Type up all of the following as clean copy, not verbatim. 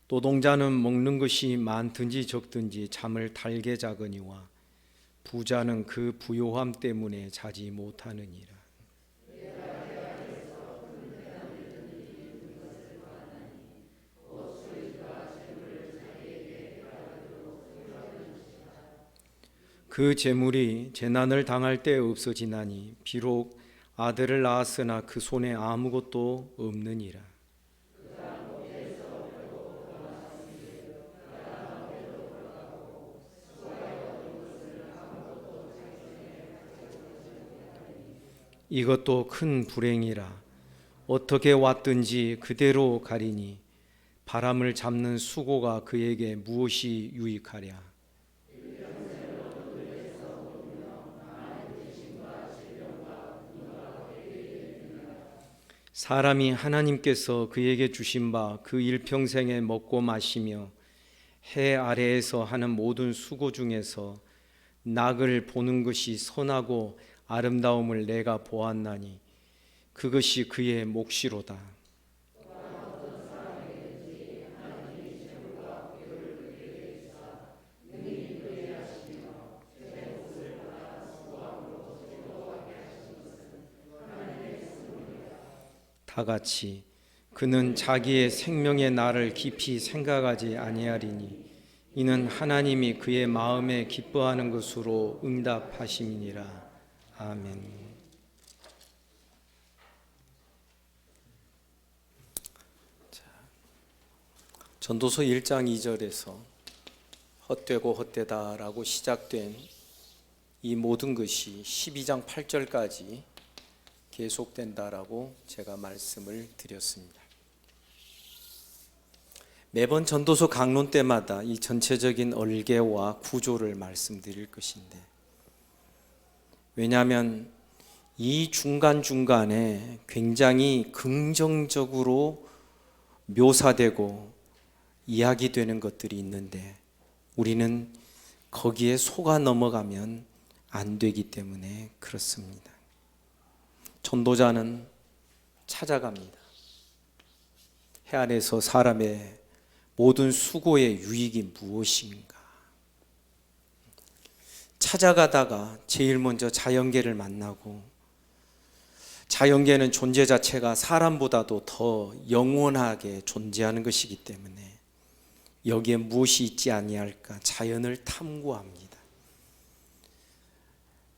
노동자는 먹는 것이 많든지 적든지 잠을 달게 자거니와 부자는 그 부요함 때문에 자지 못하느니라. 그 재물이 재난을 당할 때 없어지나니 비록 아들을 낳았으나 그 손에 아무것도 없느니라. 이것도 큰 불행이라. 어떻게 왔든지 그대로 가리니 바람을 잡는 수고가 그에게 무엇이 유익하랴. 사람이 하나님께서 그에게 주신 바 그 일평생에 먹고 마시며 해 아래에서 하는 모든 수고 중에서 낙을 보는 것이 선하고 아름다움을 내가 보았나니 그것이 그의 몫이로다. 다 같이 그는 자기의 생명의 날을 깊이 생각하지 아니하리니 이는 하나님이 그의 마음에 기뻐하는 것으로 응답하심이니라. 아멘. 전도서 1장 2절에서 헛되고 헛되다라고 시작된 이 모든 것이 12장 8절까지 계속된다라고 제가 말씀을 드렸습니다. 매번 전도서 강론 때마다 이 전체적인 얼개와 구조를 말씀드릴 것인데, 왜냐하면 이 중간중간에 굉장히 긍정적으로 묘사되고 이야기되는 것들이 있는데 우리는 거기에 속아 넘어가면 안 되기 때문에 그렇습니다. 전도자는 찾아갑니다. 해 아래에서 사람의 모든 수고의 유익이 무엇인가? 찾아가다가 제일 먼저 자연계를 만나고, 자연계는 존재 자체가 사람보다도 더 영원하게 존재하는 것이기 때문에 여기에 무엇이 있지 아니할까 자연을 탐구합니다.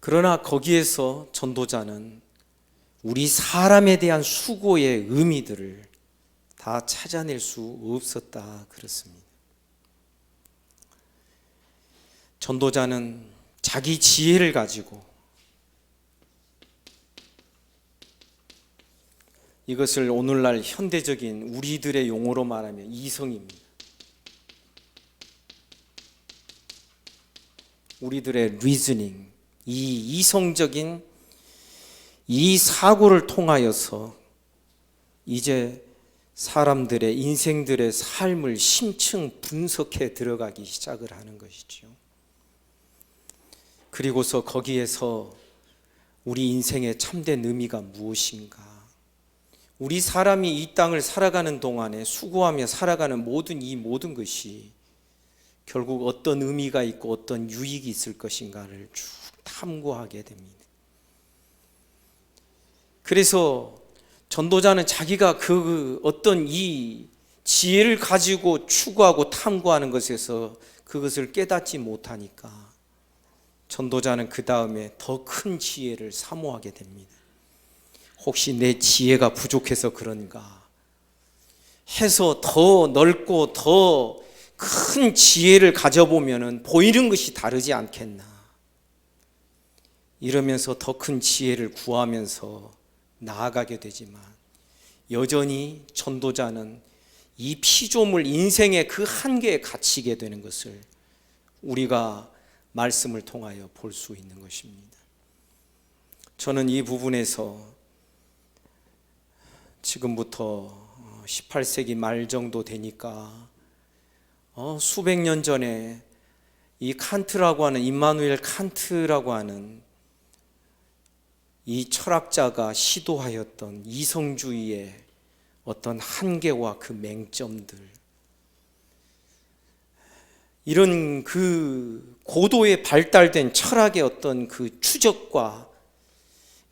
그러나 거기에서 전도자는 우리 사람에 대한 수고의 의미들을 다 찾아낼 수 없었다 그렇습니다. 전도자는 자기 지혜를 가지고 이것을 오늘날 현대적인 우리들의 용어로 말하면 이성입니다. 우리들의 리즈닝, 이 이성적인 이 사고를 통하여서 이제 사람들의 인생들의 삶을 심층 분석해 들어가기 시작을 하는 것이죠. 그리고서 거기에서 우리 인생의 참된 의미가 무엇인가, 우리 사람이 이 땅을 살아가는 동안에 수고하며 살아가는 이 모든 것이 결국 어떤 의미가 있고 어떤 유익이 있을 것인가를 쭉 탐구하게 됩니다. 그래서 전도자는 자기가 그 어떤 이 지혜를 가지고 추구하고 탐구하는 것에서 그것을 깨닫지 못하니까 전도자는 그 다음에 더 큰 지혜를 사모하게 됩니다. 혹시 내 지혜가 부족해서 그런가 해서 더 넓고 더 큰 지혜를 가져보면 보이는 것이 다르지 않겠나, 이러면서 더 큰 지혜를 구하면서 나아가게 되지만 여전히 전도자는 이 피조물 인생의 그 한계에 갇히게 되는 것을 우리가 말씀을 통하여 볼 수 있는 것입니다. 저는 이 부분에서 지금부터 18세기 말 정도 되니까 수백 년 전에 이 칸트라고 하는 임마누엘 칸트라고 하는 이 철학자가 시도하였던 이성주의의 어떤 한계와 그 맹점들, 이런 그 고도에 발달된 철학의 어떤 그 추적과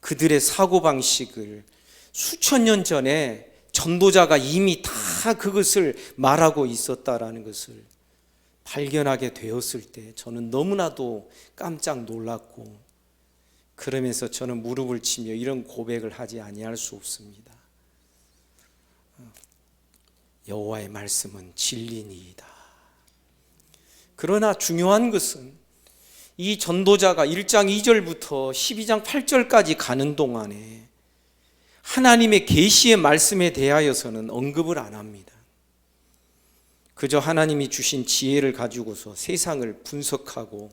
그들의 사고방식을 수천 년 전에 전도자가 이미 다 그것을 말하고 있었다라는 것을 발견하게 되었을 때 저는 너무나도 깜짝 놀랐고, 그러면서 저는 무릎을 치며 이런 고백을 하지 아니할 수 없습니다. 여호와의 말씀은 진리니이다. 그러나 중요한 것은 이 전도자가 1장 2절부터 12장 8절까지 가는 동안에 하나님의 계시의 말씀에 대하여서는 언급을 안 합니다. 그저 하나님이 주신 지혜를 가지고서 세상을 분석하고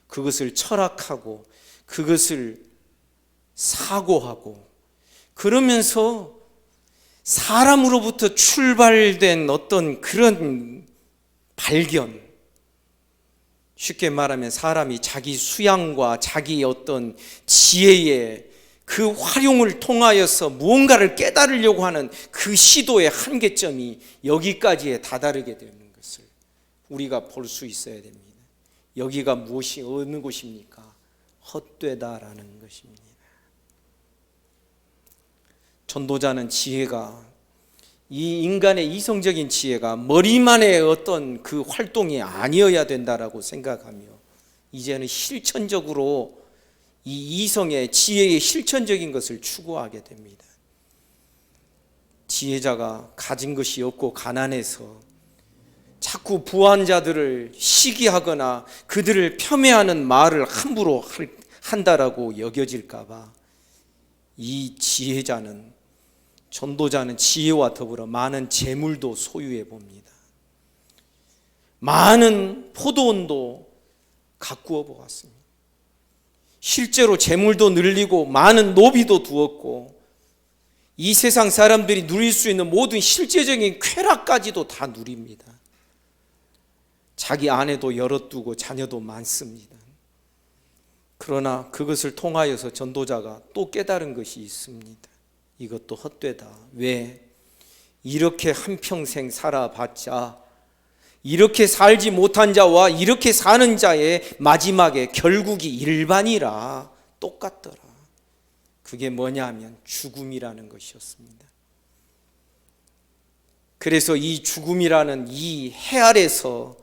그것을 철학하고 그것을 사고하고, 그러면서 사람으로부터 출발된 어떤 그런 발견, 쉽게 말하면 사람이 자기 수양과 자기 어떤 지혜의 그 활용을 통하여서 무언가를 깨달으려고 하는 그 시도의 한계점이 여기까지에 다다르게 되는 것을 우리가 볼 수 있어야 됩니다. 여기가 무엇이 어느 곳입니까? 헛되다라는 것입니다. 전도자는 지혜가, 이 인간의 이성적인 지혜가 머리만의 어떤 그 활동이 아니어야 된다라고 생각하며 이제는 실천적으로 이 이성의 지혜의 실천적인 것을 추구하게 됩니다. 지혜자가 가진 것이 없고 가난해서 자꾸 부한 자들을 시기하거나 그들을 폄훼하는 말을 함부로 한다라고 여겨질까 봐 이 지혜자는, 전도자는 지혜와 더불어 많은 재물도 소유해 봅니다. 많은 포도원도 가꾸어 보았습니다. 실제로 재물도 늘리고 많은 노비도 두었고 이 세상 사람들이 누릴 수 있는 모든 실제적인 쾌락까지도 다 누립니다. 자기 아내도 열어두고 자녀도 많습니다. 그러나 그것을 통하여서 전도자가 또 깨달은 것이 있습니다. 이것도 헛되다. 왜? 이렇게 한평생 살아봤자 이렇게 살지 못한 자와 이렇게 사는 자의 마지막에 결국이 일반이라 똑같더라. 그게 뭐냐 하면 죽음이라는 것이었습니다. 그래서 이 죽음이라는 이 해 아래서,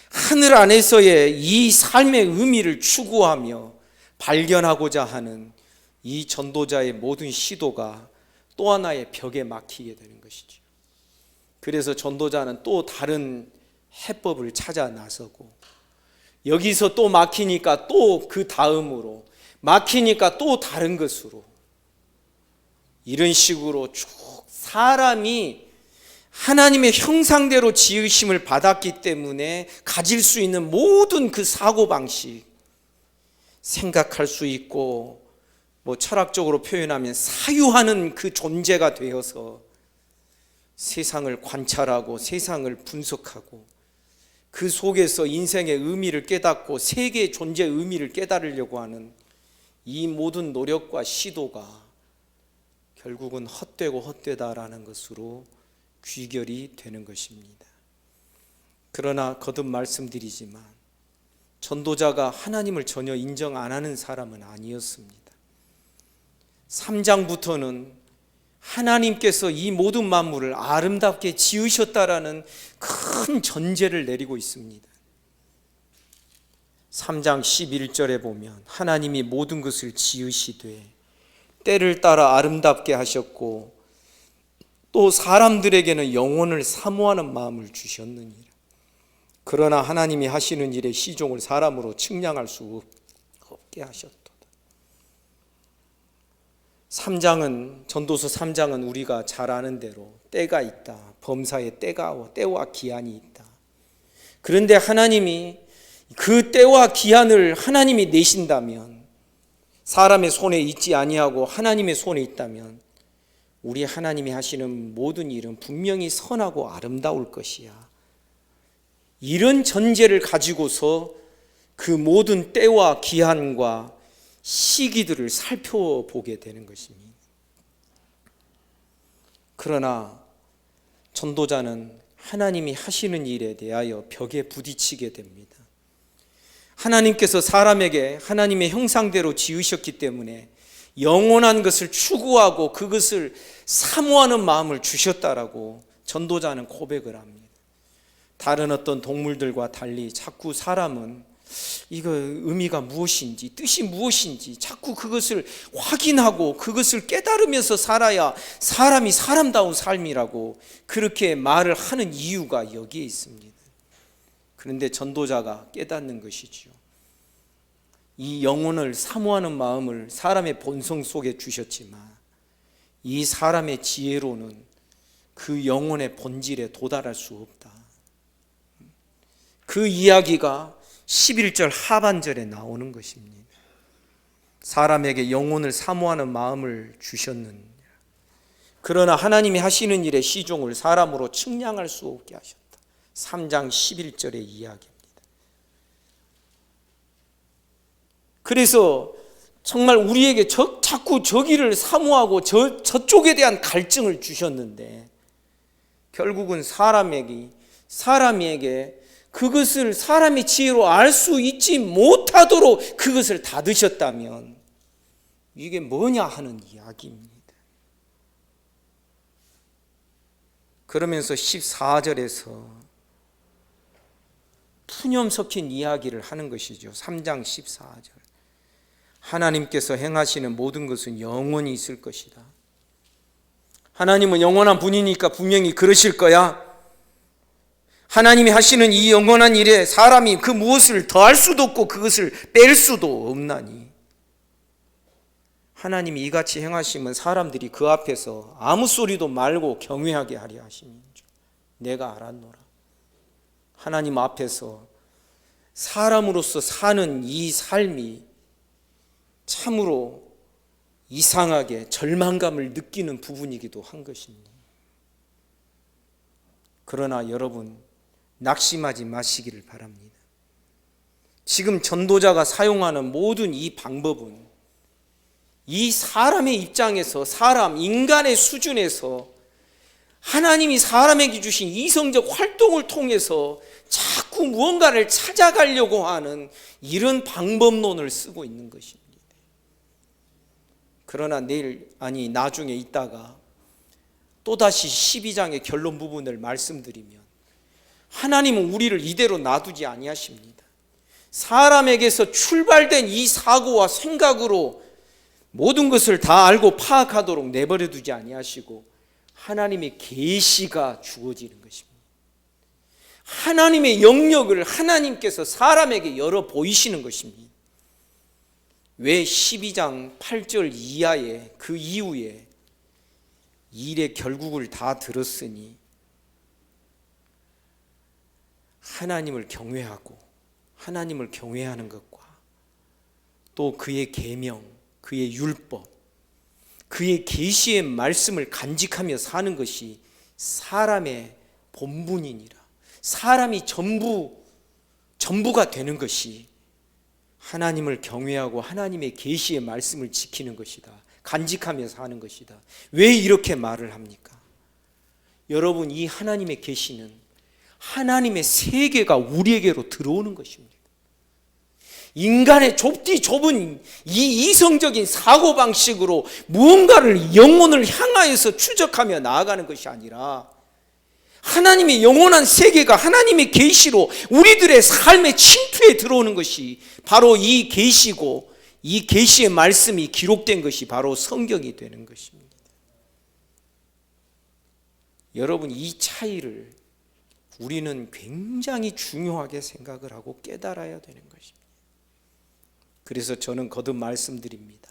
하늘 안에서의 이 삶의 의미를 추구하며 발견하고자 하는 이 전도자의 모든 시도가 또 하나의 벽에 막히게 되는 것이죠. 그래서 전도자는 또 다른 해법을 찾아 나서고, 여기서 또 막히니까 또 그 다음으로, 막히니까 또 다른 것으로, 이런 식으로 쭉 사람이 하나님의 형상대로 지으심을 받았기 때문에 가질 수 있는 모든 그 사고방식, 생각할 수 있고 철학적으로 표현하면 사유하는 그 존재가 되어서 세상을 관찰하고 세상을 분석하고 그 속에서 인생의 의미를 깨닫고 세계의 존재의 의미를 깨달으려고 하는 이 모든 노력과 시도가 결국은 헛되고 헛되다라는 것으로 귀결이 되는 것입니다. 그러나 거듭 말씀드리지만 전도자가 하나님을 전혀 인정 안 하는 사람은 아니었습니다. 3장부터는 하나님께서 이 모든 만물을 아름답게 지으셨다라는 큰 전제를 내리고 있습니다. 3장 11절에 보면 하나님이 모든 것을 지으시되 때를 따라 아름답게 하셨고 또 사람들에게는 영혼을 사모하는 마음을 주셨느니라. 그러나 하나님이 하시는 일의 시종을 사람으로 측량할 수 없게 하셨도다. 3장은, 전도서 3장은 우리가 잘 아는 대로 때가 있다. 범사에 때와 기한이 있다. 그런데 하나님이 그 때와 기한을 하나님이 내신다면, 사람의 손에 있지 아니하고 하나님의 손에 있다면 우리 하나님이 하시는 모든 일은 분명히 선하고 아름다울 것이야. 이런 전제를 가지고서 그 모든 때와 기한과 시기들을 살펴보게 되는 것입니다. 그러나 전도자는 하나님이 하시는 일에 대하여 벽에 부딪히게 됩니다. 하나님께서 사람에게 하나님의 형상대로 지으셨기 때문에 영원한 것을 추구하고 그것을 사모하는 마음을 주셨다라고 전도자는 고백을 합니다. 다른 어떤 동물들과 달리 자꾸 사람은 이거 의미가 무엇인지, 뜻이 무엇인지 자꾸 그것을 확인하고 그것을 깨달으면서 살아야 사람이 사람다운 삶이라고 그렇게 말을 하는 이유가 여기에 있습니다. 그런데 전도자가 깨닫는 것이지요. 이 영혼을 사모하는 마음을 사람의 본성 속에 주셨지만 이 사람의 지혜로는 그 영혼의 본질에 도달할 수 없다. 그 이야기가 11절 하반절에 나오는 것입니다. 사람에게 영혼을 사모하는 마음을 주셨느냐. 그러나 하나님이 하시는 일의 시종을 사람으로 측량할 수 없게 하셨다. 3장 11절의 이야기입니다. 그래서 정말 우리에게 자꾸 저기를 사모하고 저쪽에 대한 갈증을 주셨는데 결국은 사람에게 그것을 사람의 지혜로 알 수 있지 못하도록 그것을 닫으셨다면 이게 뭐냐 하는 이야기입니다. 그러면서 14절에서 푸념 섞인 이야기를 하는 것이죠. 3장 14절. 하나님께서 행하시는 모든 것은 영원히 있을 것이다. 하나님은 영원한 분이니까 분명히 그러실 거야. 하나님이 하시는 이 영원한 일에 사람이 그 무엇을 더할 수도 없고 그것을 뺄 수도 없나니 하나님이 이같이 행하시면 사람들이 그 앞에서 아무 소리도 말고 경외하게 하려 하심이죠. 내가 알았노라. 하나님 앞에서 사람으로서 사는 이 삶이 참으로 이상하게 절망감을 느끼는 부분이기도 한 것입니다. 그러나 여러분 낙심하지 마시기를 바랍니다. 지금 전도자가 사용하는 모든 이 방법은 이 사람의 입장에서 인간의 수준에서 하나님이 사람에게 주신 이성적 활동을 통해서 자꾸 무언가를 찾아가려고 하는 이런 방법론을 쓰고 있는 것입니다. 그러나 나중에 있다가 또다시 12장의 결론 부분을 말씀드리면 하나님은 우리를 이대로 놔두지 아니하십니다. 사람에게서 출발된 이 사고와 생각으로 모든 것을 다 알고 파악하도록 내버려 두지 아니하시고 하나님의 계시가 주어지는 것입니다. 하나님의 영역을 하나님께서 사람에게 열어 보이시는 것입니다. 왜 12장 8절 이하에 그 이후에 일의 결국을 다 들었으니 하나님을 경외하고 하나님을 경외하는 것과 또 그의 계명, 그의 율법, 그의 계시의 말씀을 간직하며 사는 것이 사람의 본분이니라. 사람이 전부가 되는 것이 하나님을 경외하고 하나님의 계시의 말씀을 지키는 것이다. 간직하며 사는 것이다. 왜 이렇게 말을 합니까? 여러분, 이 하나님의 계시는 하나님의 세계가 우리에게로 들어오는 것입니다. 인간의 좁은 이 이성적인 사고방식으로 무언가를 영혼을 향하여서 추적하며 나아가는 것이 아니라 하나님의 영원한 세계가 하나님의 계시로 우리들의 삶의 침투에 들어오는 것이 바로 이 계시고 이 계시의 말씀이 기록된 것이 바로 성경이 되는 것입니다. 여러분, 이 차이를 우리는 굉장히 중요하게 생각을 하고 깨달아야 되는 것입니다. 그래서 저는 거듭 말씀드립니다.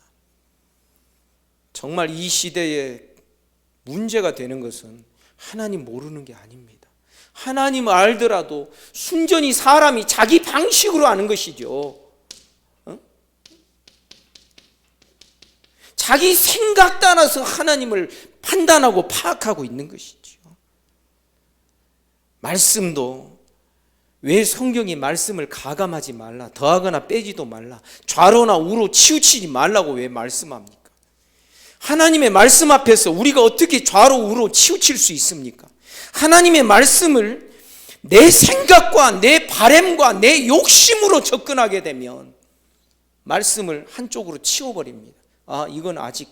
정말 이 시대에 문제가 되는 것은 하나님 모르는 게 아닙니다. 하나님을 알더라도 순전히 사람이 자기 방식으로 아는 것이죠. 자기 생각 따라서 하나님을 판단하고 파악하고 있는 것이죠. 말씀도 왜 성경이 말씀을 가감하지 말라, 더하거나 빼지도 말라, 좌로나 우로 치우치지 말라고 왜 말씀합니까? 하나님의 말씀 앞에서 우리가 어떻게 좌로 우로 치우칠 수 있습니까? 하나님의 말씀을 내 생각과 내 바램과 내 욕심으로 접근하게 되면 말씀을 한쪽으로 치워버립니다. 아, 이건 아직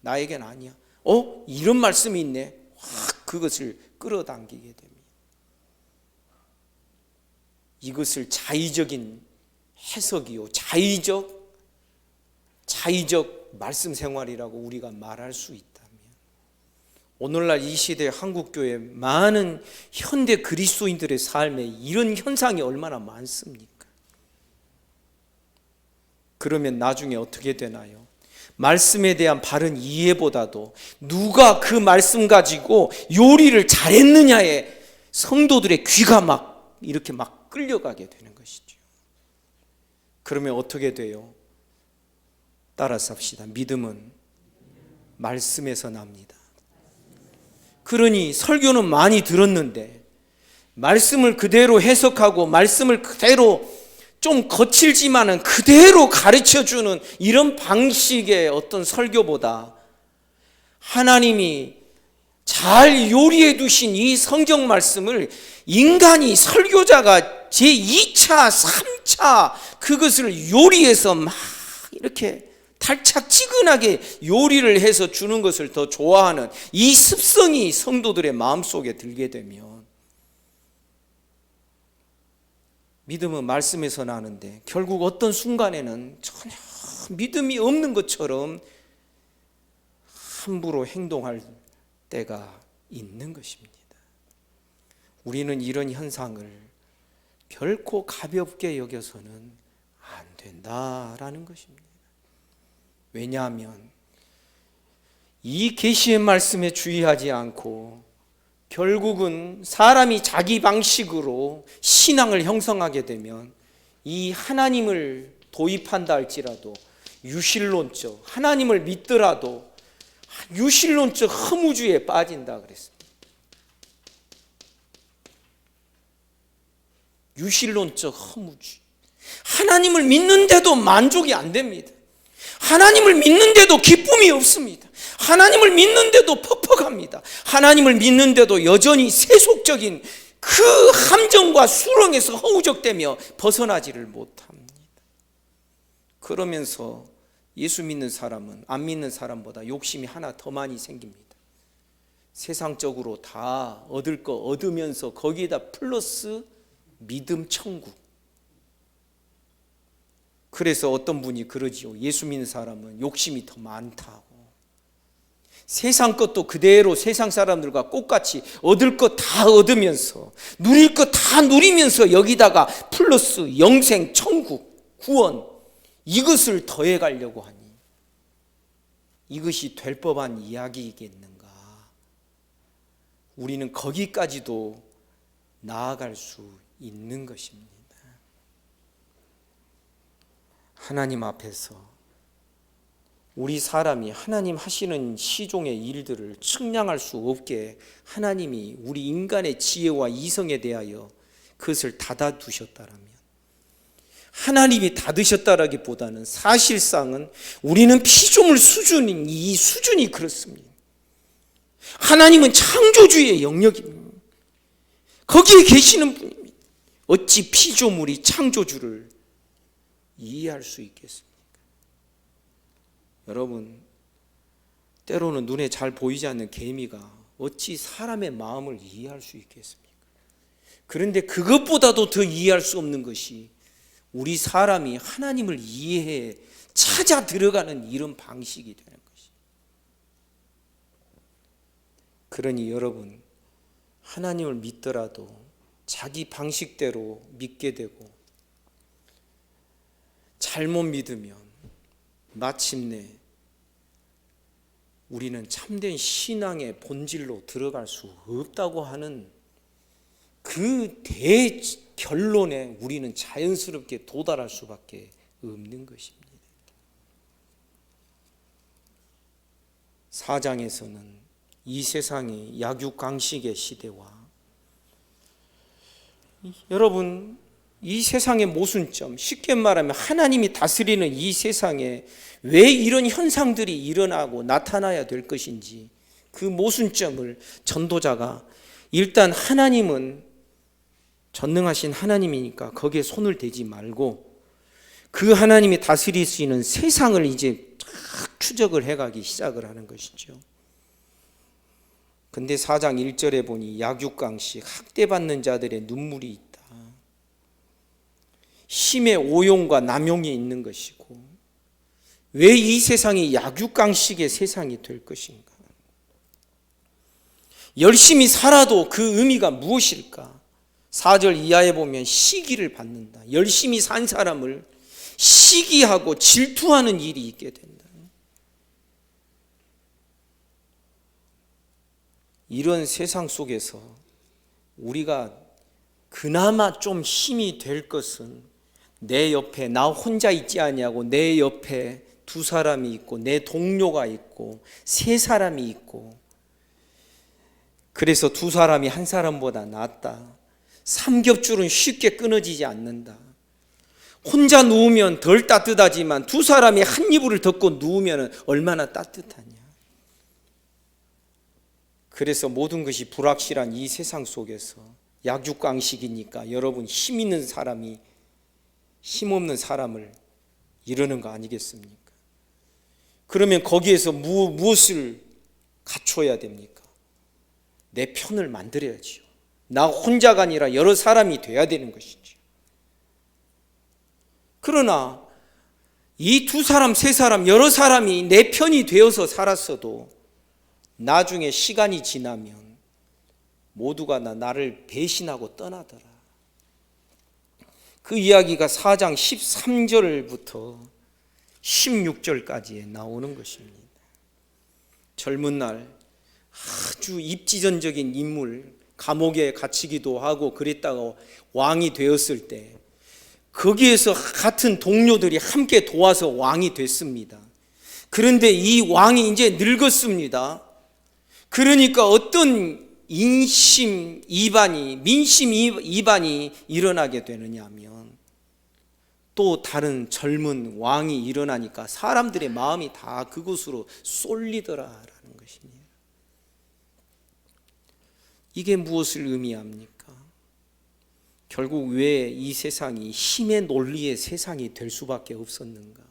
나에겐 아니야. 이런 말씀이 있네. 확 그것을 끌어당기게 됩니다. 이것을 자의적인 해석이요, 자의적 말씀 생활이라고 우리가 말할 수 있다면, 오늘날 이 시대 한국교회 많은 현대 그리스도인들의 삶에 이런 현상이 얼마나 많습니까? 그러면 나중에 어떻게 되나요? 말씀에 대한 바른 이해보다도 누가 그 말씀 가지고 요리를 잘했느냐에 성도들의 귀가 막 이렇게 막 끌려가게 되는 것이죠. 그러면 어떻게 돼요? 따라서 합시다. 믿음은 말씀에서 납니다. 그러니 설교는 많이 들었는데 말씀을 그대로 해석하고 말씀을 그대로 좀 거칠지만은 그대로 가르쳐주는 이런 방식의 어떤 설교보다 하나님이 잘 요리해 두신 이 성경 말씀을 인간이 설교자가 제2차, 3차 그것을 요리해서 막 이렇게 달짝지근하게 요리를 해서 주는 것을 더 좋아하는 이 습성이 성도들의 마음속에 들게 되면 믿음은 말씀에서 나는데 결국 어떤 순간에는 전혀 믿음이 없는 것처럼 함부로 행동할 때가 있는 것입니다. 우리는 이런 현상을 결코 가볍게 여겨서는 안 된다라는 것입니다. 왜냐하면 이 계시의 말씀에 주의하지 않고 결국은 사람이 자기 방식으로 신앙을 형성하게 되면 이 하나님을 도입한다 할지라도 유실론적, 하나님을 믿더라도 유실론적 허무주의에 빠진다 그랬습니다. 유실론적 허무주의. 하나님을 믿는데도 만족이 안 됩니다. 하나님을 믿는데도 기쁨이 없습니다. 하나님을 믿는데도 퍽퍽합니다. 하나님을 믿는데도 여전히 세속적인 그 함정과 수렁에서 허우적대며 벗어나지를 못합니다. 그러면서 예수 믿는 사람은 안 믿는 사람보다 욕심이 하나 더 많이 생깁니다. 세상적으로 다 얻을 거 얻으면서 거기에다 플러스 믿음 천국. 그래서 어떤 분이 그러지요. 예수 믿는 사람은 욕심이 더 많다고. 세상 것도 그대로 세상 사람들과 똑같이 얻을 것 다 얻으면서 누릴 것 다 누리면서 여기다가 플러스 영생, 천국, 구원 이것을 더해 가려고 하니 이것이 될 법한 이야기이겠는가? 우리는 거기까지도 나아갈 수 있는 것입니다. 하나님 앞에서 우리 사람이 하나님 하시는 시종의 일들을 측량할 수 없게 하나님이 우리 인간의 지혜와 이성에 대하여 그것을 닫아두셨다라면, 하나님이 닫으셨다라기보다는 사실상은 우리는 피조물 수준인 이 수준이 그렇습니다. 하나님은 창조주의 영역입니다. 거기에 계시는 분입니다. 어찌 피조물이 창조주를 이해할 수 있겠습니까? 여러분, 때로는 눈에 잘 보이지 않는 개미가 어찌 사람의 마음을 이해할 수 있겠습니까? 그런데 그것보다도 더 이해할 수 없는 것이 우리 사람이 하나님을 이해해 찾아 들어가는 이런 방식이 되는 것이. 그러니 여러분, 하나님을 믿더라도 자기 방식대로 믿게 되고 잘못 믿으면 마침내 우리는 참된 신앙의 본질로 들어갈 수 없다고 하는 그 대결론에 우리는 자연스럽게 도달할 수밖에 없는 것입니다. 4장에서는 이 세상이 약육강식의 시대와 여러분 이 세상의 모순점, 쉽게 말하면 하나님이 다스리는 이 세상에 왜 이런 현상들이 일어나고 나타나야 될 것인지 그 모순점을 전도자가 일단 하나님은 전능하신 하나님이니까 거기에 손을 대지 말고 그 하나님이 다스릴 수 있는 세상을 이제 쫙 추적을 해가기 시작을 하는 것이죠. 근데 4장 1절에 보니 약육강식, 학대받는 자들의 눈물이 있다. 힘의 오용과 남용이 있는 것이고, 왜 이 세상이 약육강식의 세상이 될 것인가? 열심히 살아도 그 의미가 무엇일까? 4절 이하에 보면 시기를 받는다. 열심히 산 사람을 시기하고 질투하는 일이 있게 된다. 이런 세상 속에서 우리가 그나마 좀 힘이 될 것은 내 옆에 나 혼자 있지 아니하고 내 옆에 두 사람이 있고 내 동료가 있고 세 사람이 있고, 그래서 두 사람이 한 사람보다 낫다. 삼겹줄은 쉽게 끊어지지 않는다. 혼자 누우면 덜 따뜻하지만 두 사람이 한 이불을 덮고 누우면 얼마나 따뜻하냐. 그래서 모든 것이 불확실한 이 세상 속에서 약육강식이니까 여러분 힘 있는 사람이 힘없는 사람을 이러는 거 아니겠습니까? 그러면 거기에서 무엇을 갖춰야 됩니까? 내 편을 만들어야지요. 나 혼자가 아니라 여러 사람이 돼야 되는 것이죠. 그러나 이 두 사람, 세 사람, 여러 사람이 내 편이 되어서 살았어도 나중에 시간이 지나면 모두가 나를 배신하고 떠나더라. 그 이야기가 4장 13절부터 16절까지에 나오는 것입니다. 젊은 날 아주 입지전적인 인물, 감옥에 갇히기도 하고 그랬다가 왕이 되었을 때 거기에서 같은 동료들이 함께 도와서 왕이 됐습니다. 그런데 이 왕이 이제 늙었습니다. 그러니까 어떤 민심 이반이 일어나게 되느냐 하면, 또 다른 젊은 왕이 일어나니까 사람들의 마음이 다 그곳으로 쏠리더라라는 것입니다. 이게 무엇을 의미합니까? 결국 왜 이 세상이 힘의 논리의 세상이 될 수밖에 없었는가?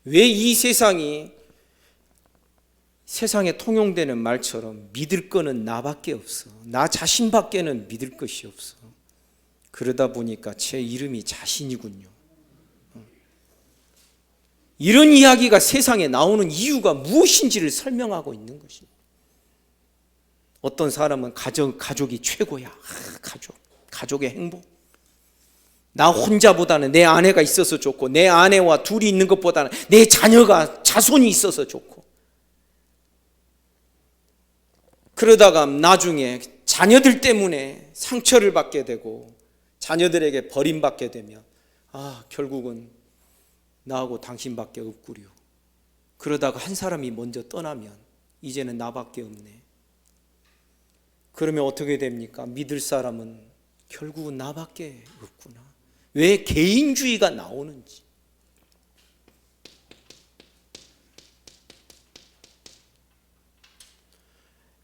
왜 이 세상이 세상에 통용되는 말처럼 믿을 거는 나밖에 없어, 나 자신밖에는 믿을 것이 없어. 그러다 보니까 제 이름이 자신이군요. 이런 이야기가 세상에 나오는 이유가 무엇인지를 설명하고 있는 것입니다. 어떤 사람은 가족이 최고야. 가족의 행복. 나 혼자보다는 내 아내가 있어서 좋고, 내 아내와 둘이 있는 것보다는 내 자손이 있어서 좋고, 그러다가 나중에 자녀들 때문에 상처를 받게 되고 자녀들에게 버림받게 되면 결국은 나하고 당신밖에 없구려. 그러다가 한 사람이 먼저 떠나면 이제는 나밖에 없네. 그러면 어떻게 됩니까? 믿을 사람은 결국은 나밖에 없구나. 왜 개인주의가 나오는지.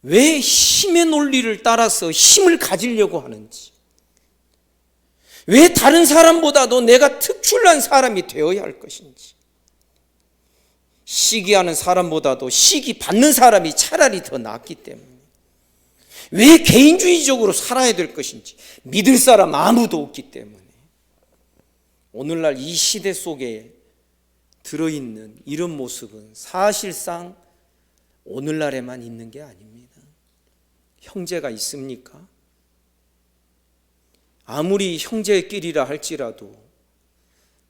왜 힘의 논리를 따라서 힘을 가지려고 하는지, 왜 다른 사람보다도 내가 특출난 사람이 되어야 할 것인지, 시기하는 사람보다도 시기 받는 사람이 차라리 더 낫기 때문에 왜 개인주의적으로 살아야 될 것인지, 믿을 사람 아무도 없기 때문에. 오늘날 이 시대 속에 들어있는 이런 모습은 사실상 오늘날에만 있는 게 아닙니다. 형제가 있습니까? 아무리 형제끼리라 할지라도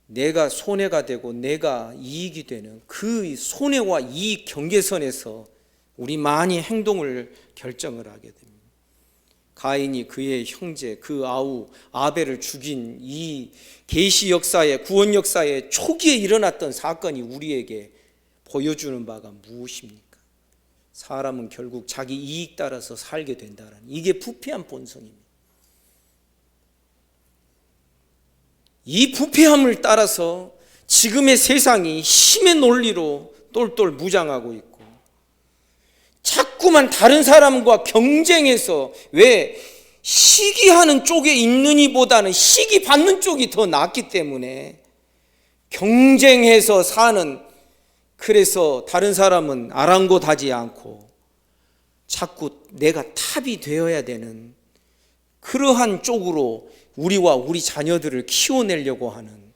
내가 손해가 되고 내가 이익이 되는 그 손해와 이익 경계선에서 우리 많이 행동을 결정을 하게 됩니다. 가인이 그의 형제 그 아우 아벨을 죽인 이 계시 역사의 구원 역사의 초기에 일어났던 사건이 우리에게 보여주는 바가 무엇입니까? 사람은 결국 자기 이익 따라서 살게 된다는, 이게 부패한 본성입니다. 이 부패함을 따라서 지금의 세상이 힘의 논리로 똘똘 무장하고 있고, 자꾸 자꾸만 다른 사람과 경쟁해서, 왜? 시기하는 쪽에 있는 이보다는 시기 받는 쪽이 더 낫기 때문에 경쟁해서 사는, 그래서 다른 사람은 아랑곳하지 않고 자꾸 내가 탑이 되어야 되는 그러한 쪽으로 우리와 우리 자녀들을 키워내려고 하는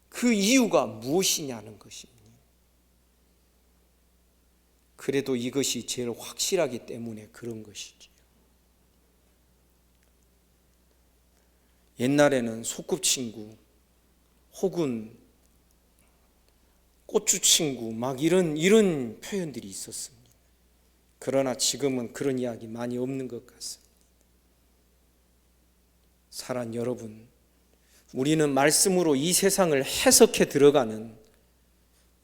그 이유가 무엇이냐는 것입니다. 그래도 이것이 제일 확실하기 때문에 그런 것이죠. 옛날에는 소꿉친구 혹은 고추친구 막 이런 표현들이 있었습니다. 그러나 지금은 그런 이야기 많이 없는 것 같습니다. 사랑 여러분, 우리는 말씀으로 이 세상을 해석해 들어가는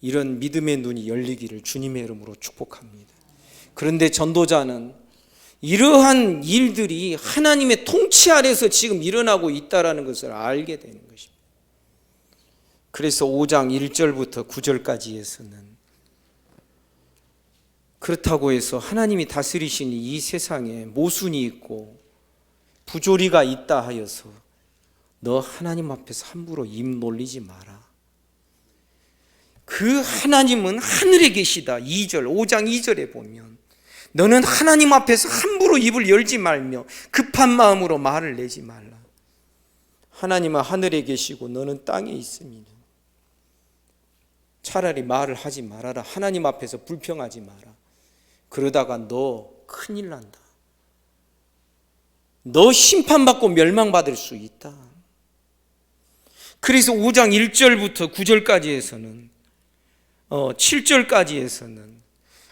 이런 믿음의 눈이 열리기를 주님의 이름으로 축복합니다. 그런데 전도자는 이러한 일들이 하나님의 통치 아래서 지금 일어나고 있다는 것을 알게 되는 것입니다. 그래서 5장 1절부터 9절까지에서는 그렇다고 해서 하나님이 다스리시는 이 세상에 모순이 있고 부조리가 있다 하여서 너 하나님 앞에서 함부로 입 놀리지 마라. 그 하나님은 하늘에 계시다. 5장 2절에 보면 너는 하나님 앞에서 함부로 입을 열지 말며 급한 마음으로 말을 내지 말라. 하나님은 하늘에 계시고 너는 땅에 있습니다. 차라리 말을 하지 말아라. 하나님 앞에서 불평하지 마라. 그러다가 너 큰일 난다. 너 심판받고 멸망받을 수 있다. 그래서 5장 1절부터 9절까지에서는 7절까지에서는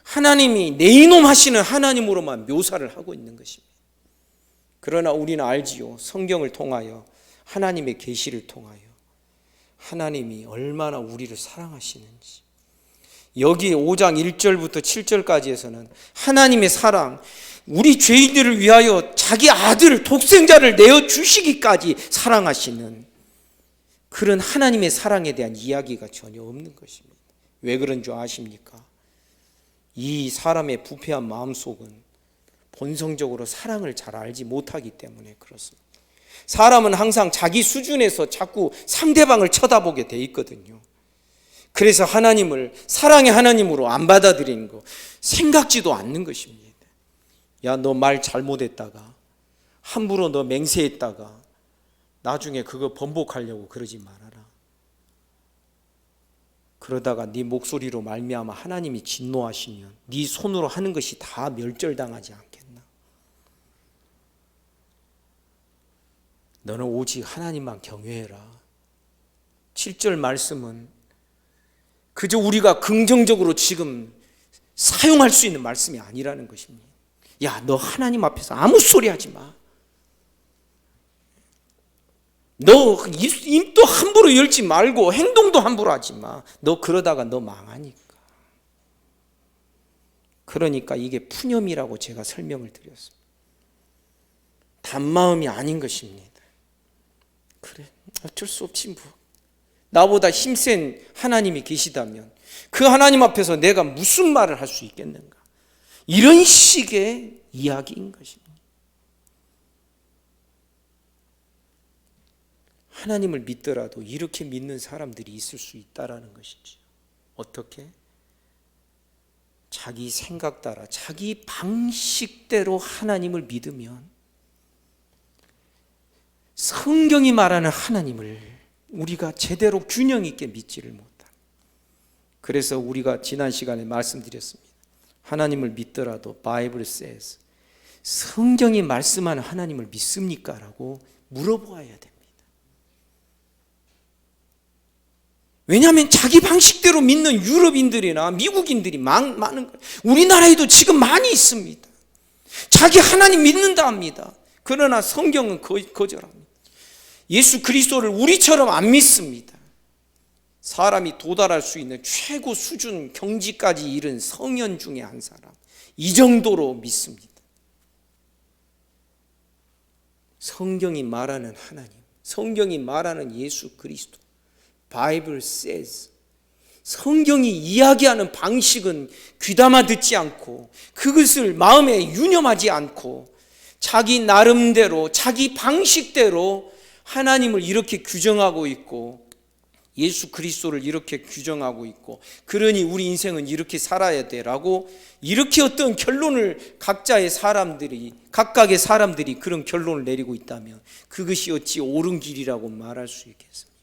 하나님이 내 이놈 하시는 하나님으로만 묘사를 하고 있는 것입니다. 그러나 우리는 알지요. 성경을 통하여 하나님의 계시를 통하여 하나님이 얼마나 우리를 사랑하시는지. 여기 5장 1절부터 7절까지에서는 하나님의 사랑, 우리 죄인들을 위하여 자기 아들 독생자를 내어주시기까지 사랑하시는 그런 하나님의 사랑에 대한 이야기가 전혀 없는 것입니다. 왜 그런 줄 아십니까? 이 사람의 부패한 마음속은 본성적으로 사랑을 잘 알지 못하기 때문에 그렇습니다. 사람은 항상 자기 수준에서 자꾸 상대방을 쳐다보게 돼 있거든요. 그래서 하나님을 사랑의 하나님으로 안 받아들이는 거 생각지도 않는 것입니다. 야, 너 말 잘못했다가 함부로 너 맹세했다가 나중에 그거 번복하려고 그러지 말아라. 그러다가 네 목소리로 말미암아 하나님이 진노하시면 네 손으로 하는 것이 다 멸절당하지 않겠나? 너는 오직 하나님만 경외해라. 7절 말씀은 그저 우리가 긍정적으로 지금 사용할 수 있는 말씀이 아니라는 것입니다. 야, 너 하나님 앞에서 아무 소리 하지 마. 너 입도 함부로 열지 말고 행동도 함부로 하지 마. 너 그러다가 너 망하니까. 그러니까 이게 푸념이라고 제가 설명을 드렸습니다. 단마음이 아닌 것입니다. 그래, 어쩔 수 없지 뭐. 나보다 힘센 하나님이 계시다면 그 하나님 앞에서 내가 무슨 말을 할 수 있겠는가? 이런 식의 이야기인 것입니다. 하나님을 믿더라도 이렇게 믿는 사람들이 있을 수 있다라는 것이죠. 어떻게? 자기 생각 따라 자기 방식대로 하나님을 믿으면 성경이 말하는 하나님을 우리가 제대로 균형 있게 믿지를 못합니다. 그래서 우리가 지난 시간에 말씀드렸습니다. 하나님을 믿더라도 Bible says, 성경이 말씀하는 하나님을 믿습니까? 라고 물어보아야 됩니다. 왜냐하면 자기 방식대로 믿는 유럽인들이나 미국인들이 많은 거예요. 우리나라에도 지금 많이 있습니다. 자기 하나님 믿는다 합니다. 그러나 성경은 거절합니다. 예수 그리스도를 우리처럼 안 믿습니다. 사람이 도달할 수 있는 최고 수준 경지까지 이른 성현 중에 한 사람, 이 정도로 믿습니다. 성경이 말하는 하나님, 성경이 말하는 예수 그리스도, Bible says, 성경이 이야기하는 방식은 귀담아 듣지 않고 그것을 마음에 유념하지 않고 자기 나름대로 자기 방식대로 하나님을 이렇게 규정하고 있고 예수 그리스도를 이렇게 규정하고 있고, 그러니 우리 인생은 이렇게 살아야 돼라고 이렇게 어떤 결론을 각각의 사람들이 그런 결론을 내리고 있다면 그것이 어찌 옳은 길이라고 말할 수 있겠습니까?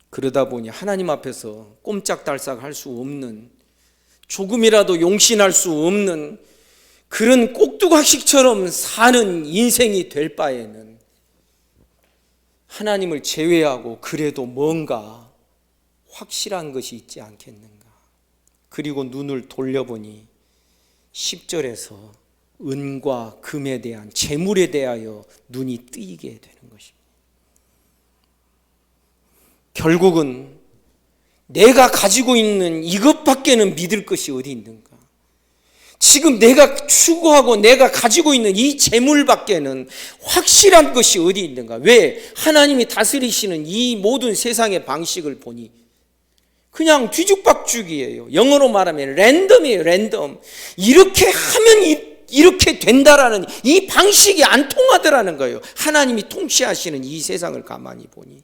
그러다 보니 하나님 앞에서 꼼짝달싹 할 수 없는, 조금이라도 용신할 수 없는 그런 꼭두각시처럼 사는 인생이 될 바에는 하나님을 제외하고 그래도 뭔가 확실한 것이 있지 않겠는가. 그리고 눈을 돌려보니 10절에서 은과 금에 대한, 재물에 대하여 눈이 뜨이게 되는 것입니다. 결국은 내가 가지고 있는 이것밖에는 믿을 것이 어디 있는가? 지금 내가 추구하고 내가 가지고 있는 이 재물밖에는 확실한 것이 어디 있는가? 왜? 하나님이 다스리시는 이 모든 세상의 방식을 보니 그냥 뒤죽박죽이에요. 영어로 말하면 랜덤이에요. 랜덤. 이렇게 하면 이렇게 된다라는 이 방식이 안 통하더라는 거예요. 하나님이 통치하시는 이 세상을 가만히 보니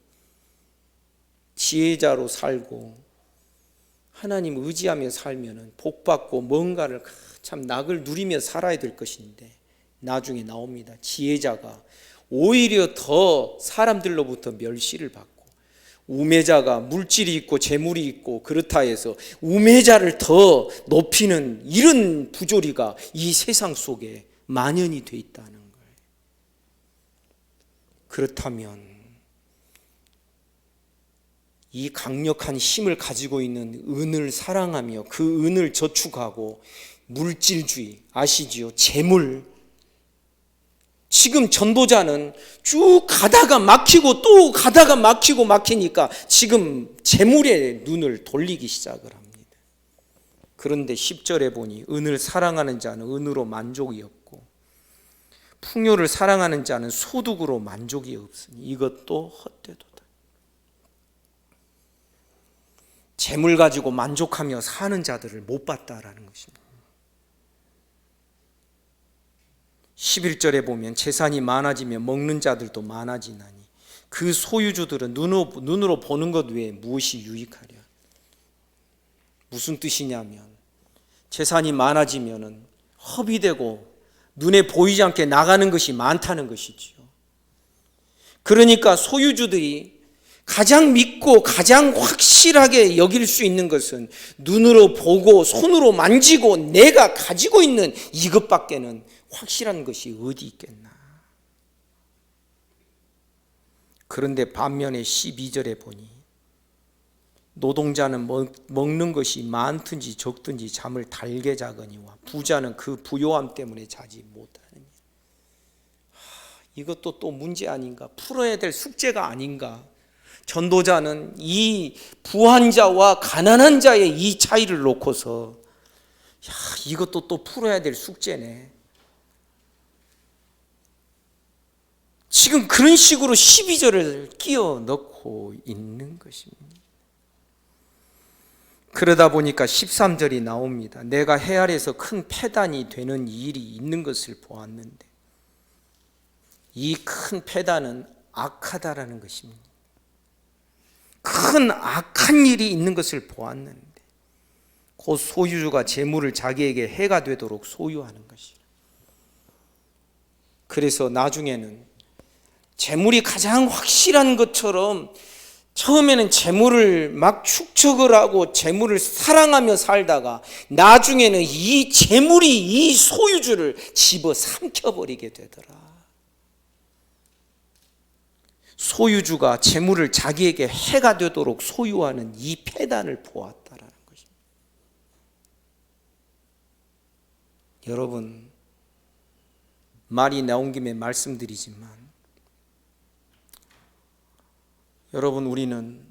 지혜자로 살고 하나님 의지하며 살면 복받고 뭔가를 참 낙을 누리며 살아야 될 것인데, 나중에 나옵니다. 지혜자가 오히려 더 사람들로부터 멸시를 받고, 우매자가 물질이 있고 재물이 있고 그렇다 해서 우매자를 더 높이는 이런 부조리가 이 세상 속에 만연이 돼 있다는 거예요. 그렇다면 이 강력한 힘을 가지고 있는 은을 사랑하며 그 은을 저축하고, 물질주의 아시지요? 재물. 지금 전도자는 쭉 가다가 막히고 또 가다가 막히니까 지금 재물에 눈을 돌리기 시작을 합니다. 그런데 10절에 보니 은을 사랑하는 자는 은으로 만족이 없고 풍요를 사랑하는 자는 소득으로 만족이 없으니 이것도 헛되도다. 재물 가지고 만족하며 사는 자들을 못 봤다라는 것입니다. 11절에 보면 재산이 많아지면 먹는 자들도 많아지나니 그 소유주들은 눈으로 보는 것 외에 무엇이 유익하랴. 무슨 뜻이냐면 재산이 많아지면 허비되고 눈에 보이지 않게 나가는 것이 많다는 것이지요. 그러니까 소유주들이 가장 믿고 가장 확실하게 여길 수 있는 것은 눈으로 보고 손으로 만지고 내가 가지고 있는 이것밖에는 확실한 것이 어디 있겠나. 그런데 반면에 12절에 보니 노동자는 먹는 것이 많든지 적든지 잠을 달게 자거니와 부자는 그 부요함 때문에 자지 못하느니. 이것도 또 문제 아닌가? 풀어야 될 숙제가 아닌가? 전도자는 이 부한 자와 가난한 자의 이 차이를 놓고서 이것도 또 풀어야 될 숙제네. 지금 그런 식으로 12절을 끼워 넣고 있는 것입니다. 그러다 보니까 13절이 나옵니다. 내가 해 아래에서 큰 패단이 되는 일이 있는 것을 보았는데, 이 큰 패단은 악하다라는 것입니다. 큰 악한 일이 있는 것을 보았는데 곧 소유주가 재물을 자기에게 해가 되도록 소유하는 것이라. 그래서 나중에는 재물이 가장 확실한 것처럼 처음에는 재물을 막 축적을 하고 재물을 사랑하며 살다가 나중에는 이 재물이 이 소유주를 집어 삼켜버리게 되더라. 소유주가 재물을 자기에게 해가 되도록 소유하는 이 패단을 보았다라는 것입니다. 여러분, 말이 나온 김에 말씀드리지만 여러분, 우리는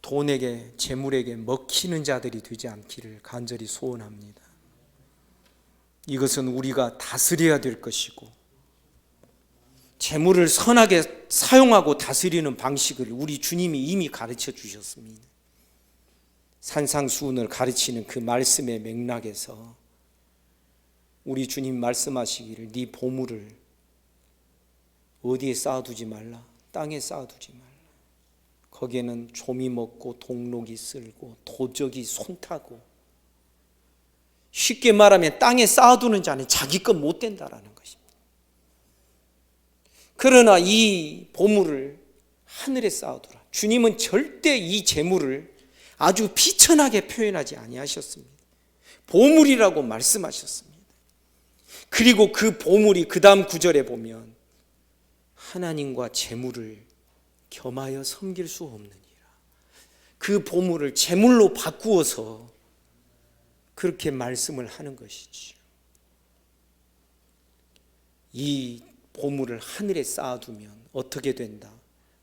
돈에게 재물에게 먹히는 자들이 되지 않기를 간절히 소원합니다. 이것은 우리가 다스려야 될 것이고 재물을 선하게 사용하고 다스리는 방식을 우리 주님이 이미 가르쳐 주셨습니다. 산상수훈을 가르치는 그 말씀의 맥락에서 우리 주님 말씀하시기를 네 보물을 어디에 쌓아두지 말라, 땅에 쌓아두지 말라. 거기에는 조미 먹고 동록이 쓸고 도적이 손타고, 쉽게 말하면 땅에 쌓아두는 자는 자기 것 못 된다라는 것입니다. 그러나 이 보물을 하늘에 쌓아두라. 주님은 절대 이 재물을 아주 비천하게 표현하지 아니하셨습니다. 보물이라고 말씀하셨습니다. 그리고 그 보물이 그 다음 구절에 보면 하나님과 재물을 겸하여 섬길 수 없느니라. 그 보물을 재물로 바꾸어서 그렇게 말씀을 하는 것이지요. 이 보물을 하늘에 쌓아두면 어떻게 된다?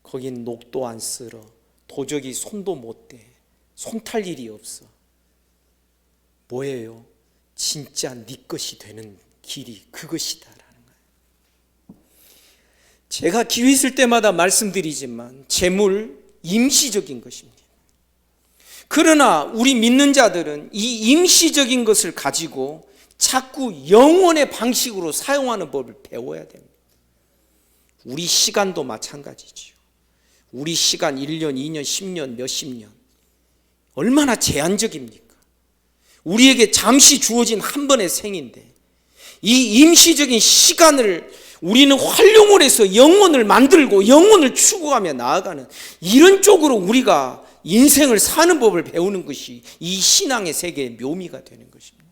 거긴 녹도 안 쓸어, 도적이 손도 못 대, 손탈 일이 없어. 뭐예요? 진짜 네 것이 되는 길이 그것이다라는 거예요. 제가 기회 있을 때마다 말씀드리지만 재물 임시적인 것입니다. 그러나 우리 믿는 자들은 이 임시적인 것을 가지고 자꾸 영원의 방식으로 사용하는 법을 배워야 됩니다. 우리 시간도 마찬가지죠. 우리 시간 1년, 2년, 10년, 몇십 년 얼마나 제한적입니까? 우리에게 잠시 주어진 한 번의 생인데 이 임시적인 시간을 우리는 활용을 해서 영혼을 만들고 영혼을 추구하며 나아가는 이런 쪽으로 우리가 인생을 사는 법을 배우는 것이 이 신앙의 세계의 묘미가 되는 것입니다.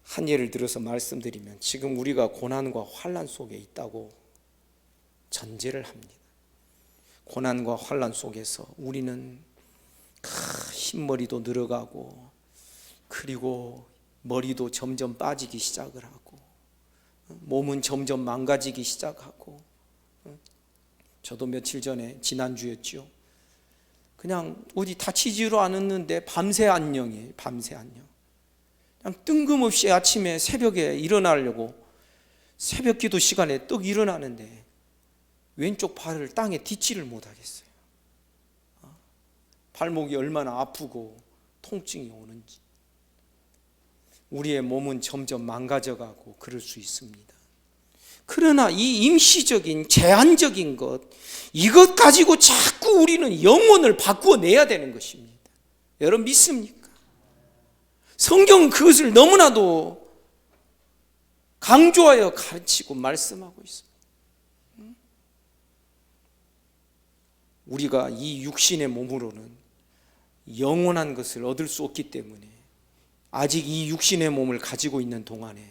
한 예를 들어서 말씀드리면 지금 우리가 고난과 환난 속에 있다고 전제를 합니다. 고난과 환난 속에서 우리는 흰머리도 늘어가고 그리고 머리도 점점 빠지기 시작을 하고 몸은 점점 망가지기 시작하고, 저도 며칠 전에 지난주였죠. 그냥 어디 다치지도 않았는데 밤새 안녕이에요. 밤새 안녕. 그냥 뜬금없이 아침에 새벽에 일어나려고 새벽 기도 시간에 떡 일어나는데 왼쪽 발을 땅에 딛지를 못하겠어요. 발목이 얼마나 아프고 통증이 오는지. 우리의 몸은 점점 망가져가고 그럴 수 있습니다. 그러나 이 임시적인 제한적인 것, 이것 가지고 자꾸 우리는 영혼을 바꾸어내야 되는 것입니다. 여러분 믿습니까? 성경은 그것을 너무나도 강조하여 가르치고 말씀하고 있습니다. 우리가 이 육신의 몸으로는 영원한 것을 얻을 수 없기 때문에 아직 이 육신의 몸을 가지고 있는 동안에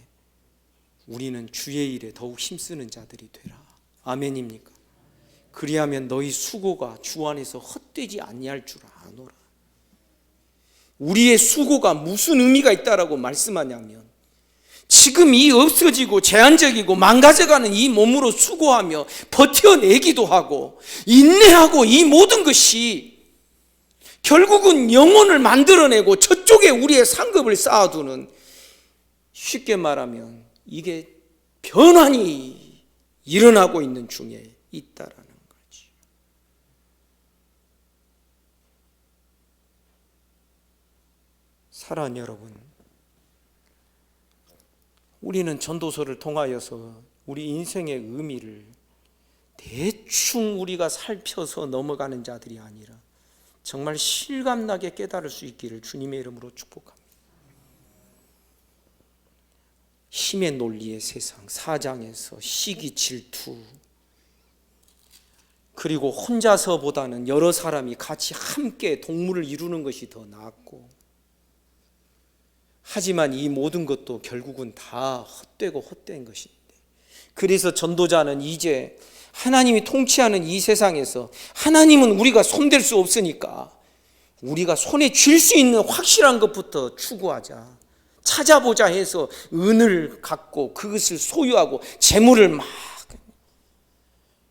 우리는 주의 일에 더욱 힘쓰는 자들이 되라. 아멘입니까? 그리하면 너희 수고가 주 안에서 헛되지 아니할 줄 아노라. 우리의 수고가 무슨 의미가 있다라고 말씀하냐면 지금 이 없어지고 제한적이고 망가져가는 이 몸으로 수고하며 버텨내기도 하고 인내하고 이 모든 것이 결국은 영혼을 만들어내고 저쪽에 우리의 상급을 쌓아두는, 쉽게 말하면 이게 변환이 일어나고 있는 중에 있다라는 거지. 사랑하는 여러분, 우리는 전도서를 통하여서 우리 인생의 의미를 대충 우리가 살펴서 넘어가는 자들이 아니라 정말 실감나게 깨달을 수 있기를 주님의 이름으로 축복합니다. 힘의 논리의 세상, 사장에서 시기, 질투, 그리고 혼자서보다는 여러 사람이 같이 함께 동물을 이루는 것이 더 낫고, 하지만 이 모든 것도 결국은 다 헛되고 헛된 것인데, 그래서 전도자는 이제 하나님이 통치하는 이 세상에서 하나님은 우리가 손댈 수 없으니까 우리가 손에 쥘 수 있는 확실한 것부터 추구하자, 찾아보자 해서 은을 갖고 그것을 소유하고 재물을 막,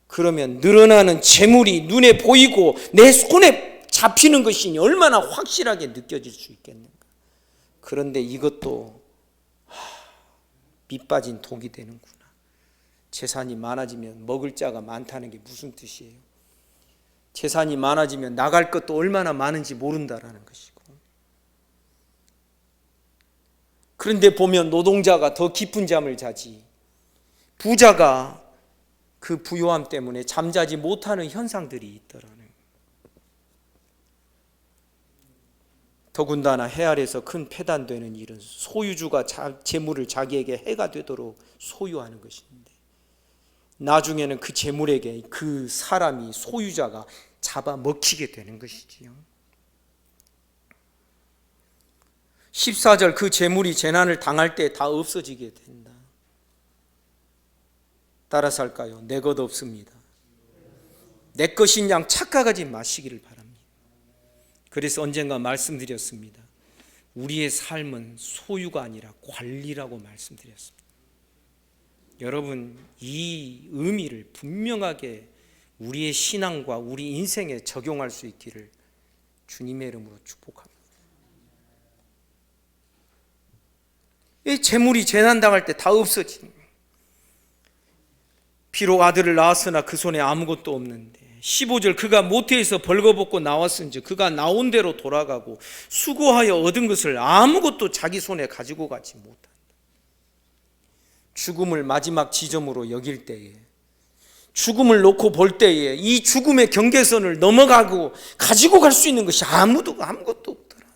그러면 늘어나는 재물이 눈에 보이고 내 손에 잡히는 것이 얼마나 확실하게 느껴질 수 있겠는가. 그런데 이것도 밑 빠진 독이 되는구나. 재산이 많아지면 먹을 자가 많다는 게 무슨 뜻이에요? 재산이 많아지면 나갈 것도 얼마나 많은지 모른다라는 것이고, 그런데 보면 노동자가 더 깊은 잠을 자지 부자가 그 부요함 때문에 잠자지 못하는 현상들이 있더라는 거예요. 더군다나 해 아래서 큰 폐단되는 일은 소유주가 재물을 자기에게 해가 되도록 소유하는 것인데, 나중에는 그 재물에게 그 사람이 소유자가 잡아먹히게 되는 것이지요. 14절, 그 재물이 재난을 당할 때 다 없어지게 된다. 따라서 할까요? 내 것 없습니다. 내 것인 양 착각하지 마시기를 바랍니다. 그래서 언젠가 말씀드렸습니다. 우리의 삶은 소유가 아니라 관리라고 말씀드렸습니다. 여러분, 이 의미를 분명하게 우리의 신앙과 우리 인생에 적용할 수 있기를 주님의 이름으로 축복합니다. 이 재물이 재난당할 때 다 없어지는 거예요. 비록 아들을 낳았으나 그 손에 아무것도 없는데, 15절, 그가 모태에서 벌거벗고 나왔은즉 그가 나온 대로 돌아가고 수고하여 얻은 것을 아무것도 자기 손에 가지고 가지 못한다. 죽음을 마지막 지점으로 여길 때에, 죽음을 놓고 볼 때에 이 죽음의 경계선을 넘어가고 가지고 갈 수 있는 것이 아무것도 없더라.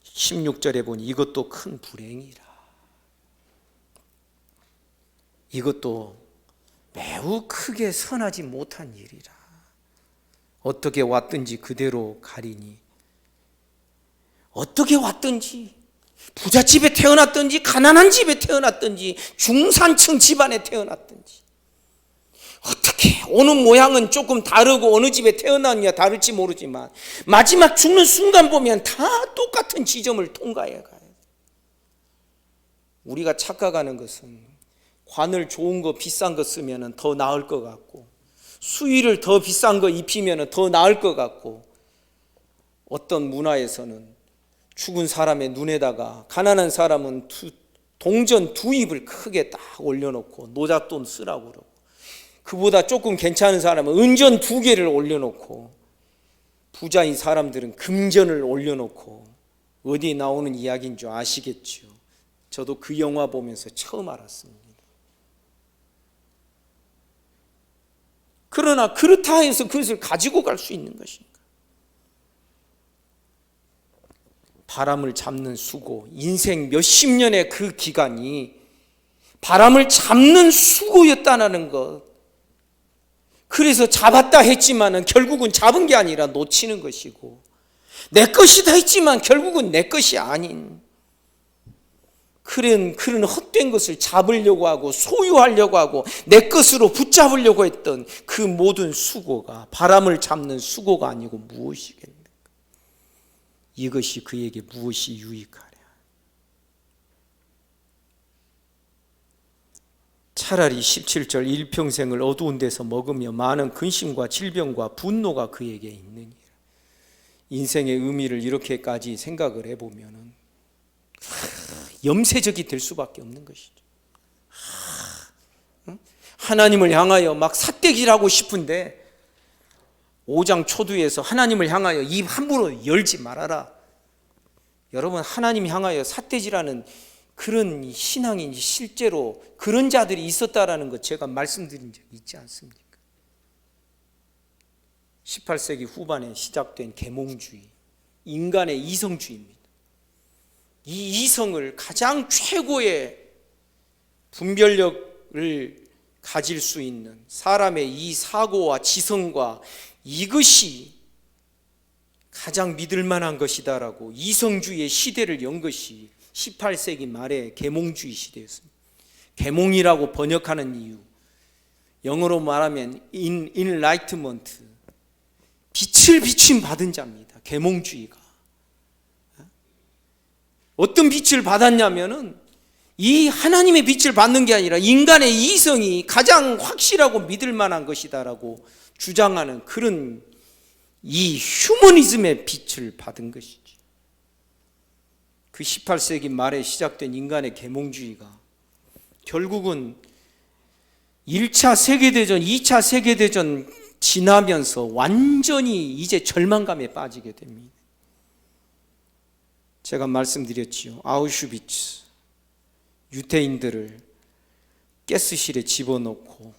16절에 보니 이것도 큰 불행이라. 이것도 매우 크게 선하지 못한 일이라. 어떻게 왔든지 그대로 가리니, 어떻게 왔든지 부잣집에 태어났든지 가난한 집에 태어났든지 중산층 집안에 태어났든지, 어떻게 오는 모양은 조금 다르고 어느 집에 태어났냐 다를지 모르지만 마지막 죽는 순간 보면 다 똑같은 지점을 통과해 가요. 우리가 착각하는 것은 관을 좋은 거 비싼 거 쓰면 더 나을 것 같고, 수의를 더 비싼 거 입히면 더 나을 것 같고, 어떤 문화에서는 죽은 사람의 눈에다가 가난한 사람은 동전 2입을 크게 딱 올려놓고 노잣돈 쓰라고 그러고, 그보다 조금 괜찮은 사람은 은전 2개를 올려놓고, 부자인 사람들은 금전을 올려놓고, 어디에 나오는 이야기인 줄 아시겠죠? 저도 그 영화 보면서 처음 알았습니다. 그러나 그렇다 해서 그것을 가지고 갈 수 있는 것인가? 바람을 잡는 수고, 인생 몇십 년의 그 기간이 바람을 잡는 수고였다는 것. 그래서 잡았다 했지만은 결국은 잡은 게 아니라 놓치는 것이고, 내 것이다 했지만 결국은 내 것이 아닌 그런 헛된 것을 잡으려고 하고 소유하려고 하고 내 것으로 붙잡으려고 했던 그 모든 수고가 바람을 잡는 수고가 아니고 무엇이겠는가? 이것이 그에게 무엇이 유익하랴? 차라리 17절, 일평생을 어두운 데서 먹으며 많은 근심과 질병과 분노가 그에게 있느니라. 인생의 의미를 이렇게까지 생각을 해보면 염세적이 될 수밖에 없는 것이죠. 하나님을 향하여 막 삿대질하고 싶은데 5장 초두에서 하나님을 향하여 입 함부로 열지 말아라. 여러분, 하나님 향하여 삿대질하는 그런 신앙이 실제로 그런 자들이 있었다라는 것 제가 말씀드린 적이 있지 않습니까? 18세기 후반에 시작된 계몽주의, 인간의 이성주의입니다. 이 이성을 가장 최고의 분별력을 가질 수 있는 사람의 이 사고와 지성과 이것이 가장 믿을 만한 것이다라고 이성주의의 시대를 연 것이 18세기 말에 계몽주의 시대였습니다. 계몽이라고 번역하는 이유, 영어로 말하면 enlightenment, 빛을 비춤 받은 자입니다. 계몽주의가 어떤 빛을 받았냐면은 이 하나님의 빛을 받는 게 아니라 인간의 이성이 가장 확실하고 믿을 만한 것이다라고 주장하는 그런 이 휴머니즘의 빛을 받은 것이지. 그 18세기 말에 시작된 인간의 계몽주의가 결국은 1차 세계대전, 2차 세계대전 지나면서 완전히 이제 절망감에 빠지게 됩니다. 제가 말씀드렸지요. 아우슈비츠, 유대인들을 가스실에 집어넣고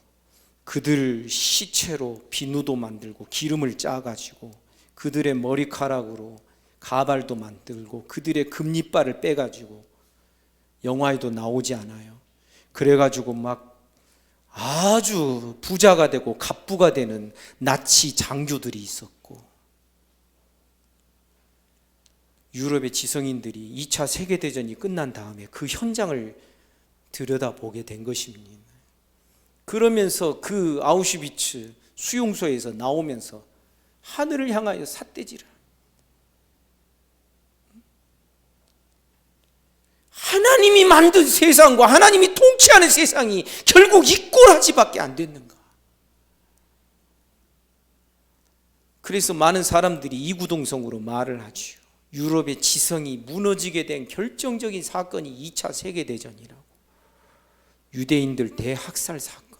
그들 시체로 비누도 만들고 기름을 짜가지고 그들의 머리카락으로 가발도 만들고 그들의 금리빨을 빼가지고 영화에도 나오지 않아요. 그래가지고 막 아주 부자가 되고 갑부가 되는 나치 장교들이 있었고, 유럽의 지성인들이 2차 세계대전이 끝난 다음에 그 현장을 들여다보게 된 것입니다. 그러면서 그 아우슈비츠 수용소에서 나오면서 하늘을 향하여 삿대질을, 하나님이 만든 세상과 하나님이 통치하는 세상이 결국 이 꼬라지밖에 안 됐는가? 그래서 많은 사람들이 이구동성으로 말을 하죠. 유럽의 지성이 무너지게 된 결정적인 사건이 2차 세계대전이라고. 유대인들 대학살 사건.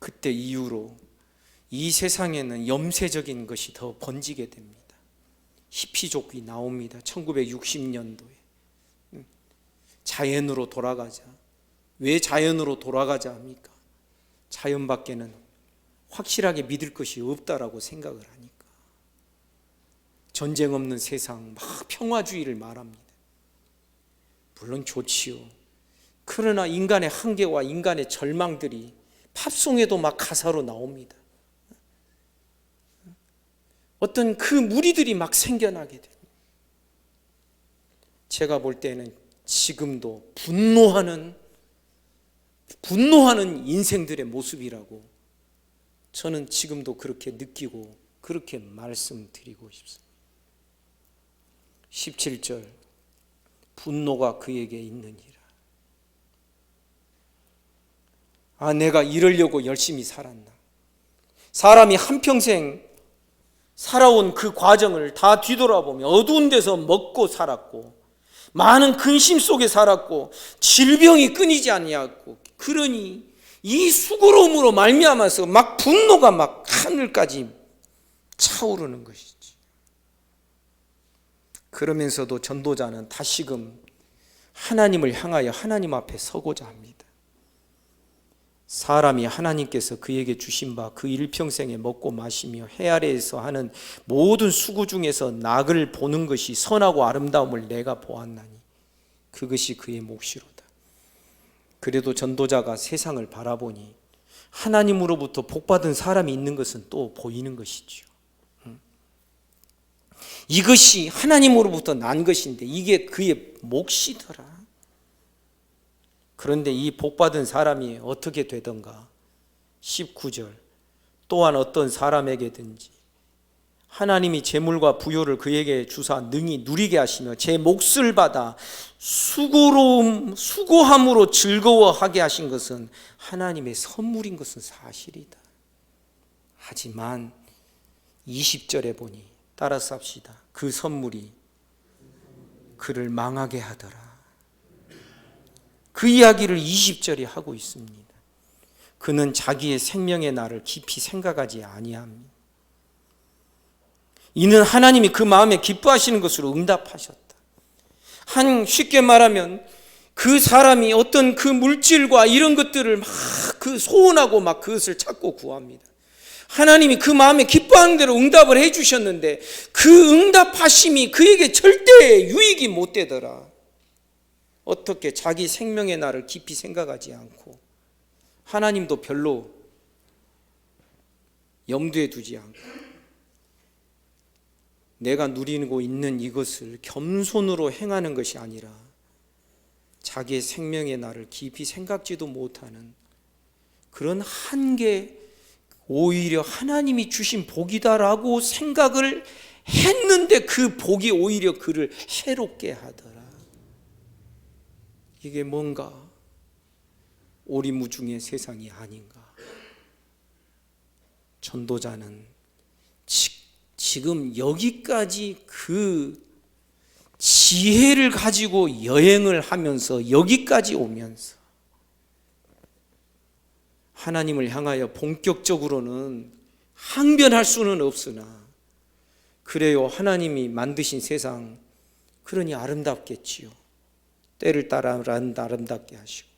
그때 이후로 이 세상에는 염세적인 것이 더 번지게 됩니다. 히피족이 나옵니다. 1960년도에 자연으로 돌아가자. 왜 자연으로 돌아가자 합니까? 자연밖에는 확실하게 믿을 것이 없다라고 생각을 하니까. 전쟁 없는 세상, 막 평화주의를 말합니다. 물론 좋지요. 그러나 인간의 한계와 인간의 절망들이 팝송에도 막 가사로 나옵니다. 어떤 그 무리들이 막 생겨나게 됩니다. 제가 볼 때는 지금도 분노하는 인생들의 모습이라고 저는 지금도 그렇게 느끼고 그렇게 말씀드리고 싶습니다. 17절, 분노가 그에게 있느니라. 내가 이러려고 열심히 살았나? 사람이 한평생 살아온 그 과정을 다 뒤돌아보면 어두운 데서 먹고 살았고 많은 근심 속에 살았고 질병이 끊이지 아니하고, 그러니 이 수고로움으로 말미암아서 막 분노가 막 하늘까지 차오르는 것이지. 그러면서도 전도자는 다시금 하나님을 향하여 하나님 앞에 서고자 합니다. 사람이 하나님께서 그에게 주신 바 그 일평생에 먹고 마시며 해 아래에서 하는 모든 수고 중에서 낙을 보는 것이 선하고 아름다움을 내가 보았나니 그것이 그의 몫이로다. 그래도 전도자가 세상을 바라보니 하나님으로부터 복받은 사람이 있는 것은 또 보이는 것이죠. 이것이 하나님으로부터 난 것인데 이게 그의 몫이더라. 그런데 이 복받은 사람이 어떻게 되던가? 19절, 또한 어떤 사람에게든지 하나님이 재물과 부요를 그에게 주사 능히 누리게 하시며 제 몫을 받아 수고함으로 즐거워하게 하신 것은 하나님의 선물인 것은 사실이다. 하지만 20절에 보니, 따라서 합시다. 그 선물이 그를 망하게 하더라. 그 이야기를 20절이 하고 있습니다. 그는 자기의 생명의 날을 깊이 생각하지 아니합니다. 이는 하나님이 그 마음에 기뻐하시는 것으로 응답하셨다. 쉽게 말하면 그 사람이 어떤 그 물질과 이런 것들을 막 그 소원하고 막 그것을 찾고 구합니다. 하나님이 그 마음에 기뻐하는 대로 응답을 해주셨는데 그 응답하심이 그에게 절대 유익이 못 되더라. 어떻게 자기 생명의 날을 깊이 생각하지 않고 하나님도 별로 염두에 두지 않고 내가 누리고 있는 이것을 겸손으로 행하는 것이 아니라 자기의 생명의 날을 깊이 생각지도 못하는 그런 한계, 오히려 하나님이 주신 복이다라고 생각을 했는데 그 복이 오히려 그를 해롭게 하더라. 이게 뭔가 오리무중의 세상이 아닌가. 전도자는 지금 여기까지 그 지혜를 가지고 여행을 하면서 여기까지 오면서 하나님을 향하여 본격적으로는 항변할 수는 없으나, 그래요, 하나님이 만드신 세상 그러니 아름답겠지요. 때를 따라 아름답게 하시고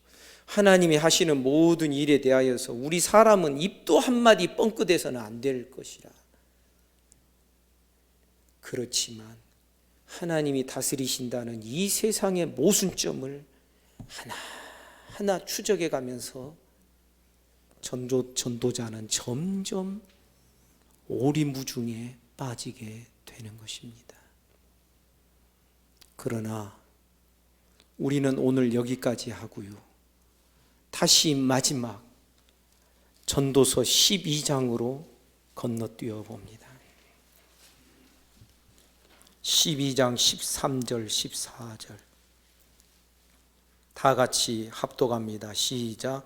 하나님이 하시는 모든 일에 대하여서 우리 사람은 입도 한마디 뻥끗해서는 안 될 것이라. 그렇지만 하나님이 다스리신다는 이 세상의 모순점을 하나하나 추적해 가면서 전도자는 점점 오리무중에 빠지게 되는 것입니다. 그러나 우리는 오늘 여기까지 하고요, 다시 마지막 전도서 12장으로 건너뛰어 봅니다. 12장 13절 14절 다 같이 합독합니다. 시작.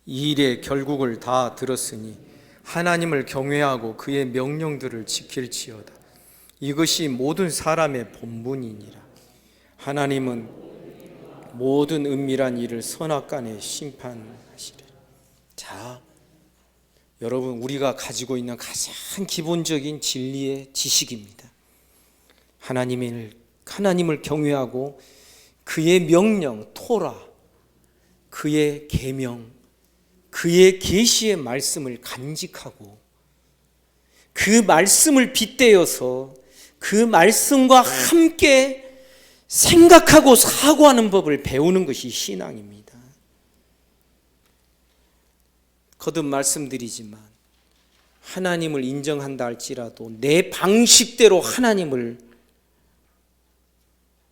이 일의 결국을 다 들었으니 하나님을 경외하고 그의 명령들을 지킬지어다. 이것이 모든 사람의 본분이니라. 하나님은 모든 은밀한 일을 선악간에 심판하시리라. 자, 여러분, 우리가 가지고 있는 가장 기본적인 진리의 지식입니다. 하나님을 경외하고 그의 명령, 토라, 그의 계명, 그의 계시의 말씀을 간직하고 그 말씀을 빗대어서 그 말씀과 함께 생각하고 사고하는 법을 배우는 것이 신앙입니다. 거듭 말씀드리지만 하나님을 인정한다 할지라도 내 방식대로 하나님을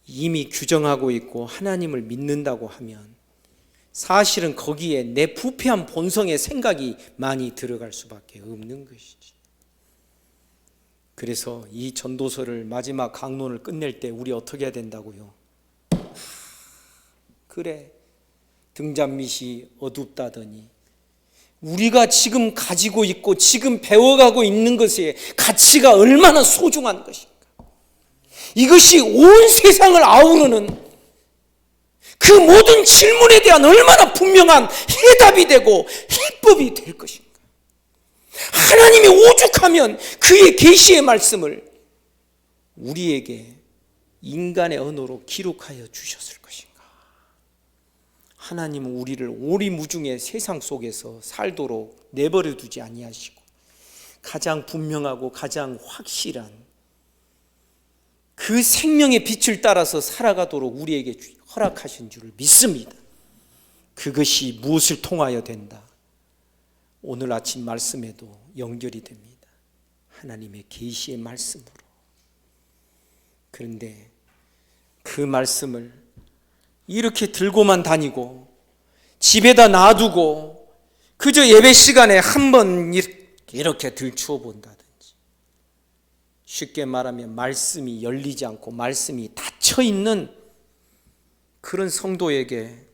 이미 규정하고 있고 하나님을 믿는다고 하면 사실은 거기에 내 부패한 본성의 생각이 많이 들어갈 수밖에 없는 것이지. 그래서 이 전도서를 마지막 강론을 끝낼 때 우리 어떻게 해야 된다고요? 그래, 등잔빛이 어둡다더니 우리가 지금 가지고 있고 지금 배워가고 있는 것의 가치가 얼마나 소중한 것인가. 이것이 온 세상을 아우르는 그 모든 질문에 대한 얼마나 분명한 해답이 되고 해법이 될 것인가. 하나님이 오죽하면 그의 계시의 말씀을 우리에게 인간의 언어로 기록하여 주셨을 것인가. 하나님은 우리를 오리무중의 세상 속에서 살도록 내버려 두지 아니하시고 가장 분명하고 가장 확실한 그 생명의 빛을 따라서 살아가도록 우리에게 허락하신 줄을 믿습니다. 그것이 무엇을 통하여 된다? 오늘 아침 말씀에도 연결이 됩니다. 하나님의 계시의 말씀으로. 그런데 그 말씀을 이렇게 들고만 다니고 집에다 놔두고 그저 예배 시간에 한번 이렇게 들추어 본다든지, 쉽게 말하면 말씀이 열리지 않고 말씀이 닫혀 있는 그런 성도에게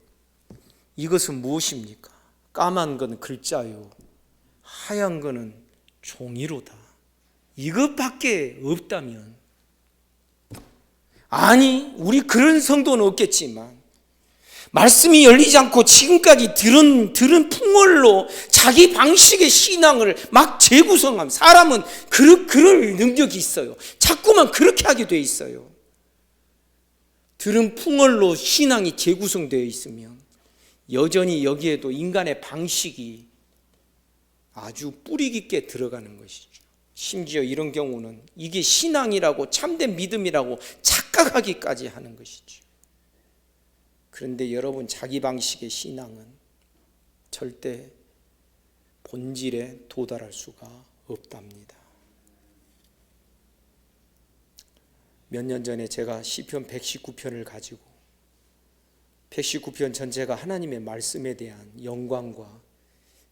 이것은 무엇입니까? 까만 건 글자요, 하얀 거는 종이로다. 이것밖에 없다면, 아니, 우리 그런 성도는 없겠지만 말씀이 열리지 않고 지금까지 들은 풍월로 자기 방식의 신앙을 막 재구성하면, 사람은 그럴 능력이 있어요. 자꾸만 그렇게 하게 돼 있어요. 들은 풍월로 신앙이 재구성되어 있으면 여전히 여기에도 인간의 방식이 아주 뿌리 깊게 들어가는 것이죠. 심지어 이런 경우는 이게 신앙이라고, 참된 믿음이라고 착각하기까지 하는 것이죠. 그런데 여러분, 자기 방식의 신앙은 절대 본질에 도달할 수가 없답니다. 몇 년 전에 제가 시편 119편을 가지고 119편 전체가 하나님의 말씀에 대한 영광과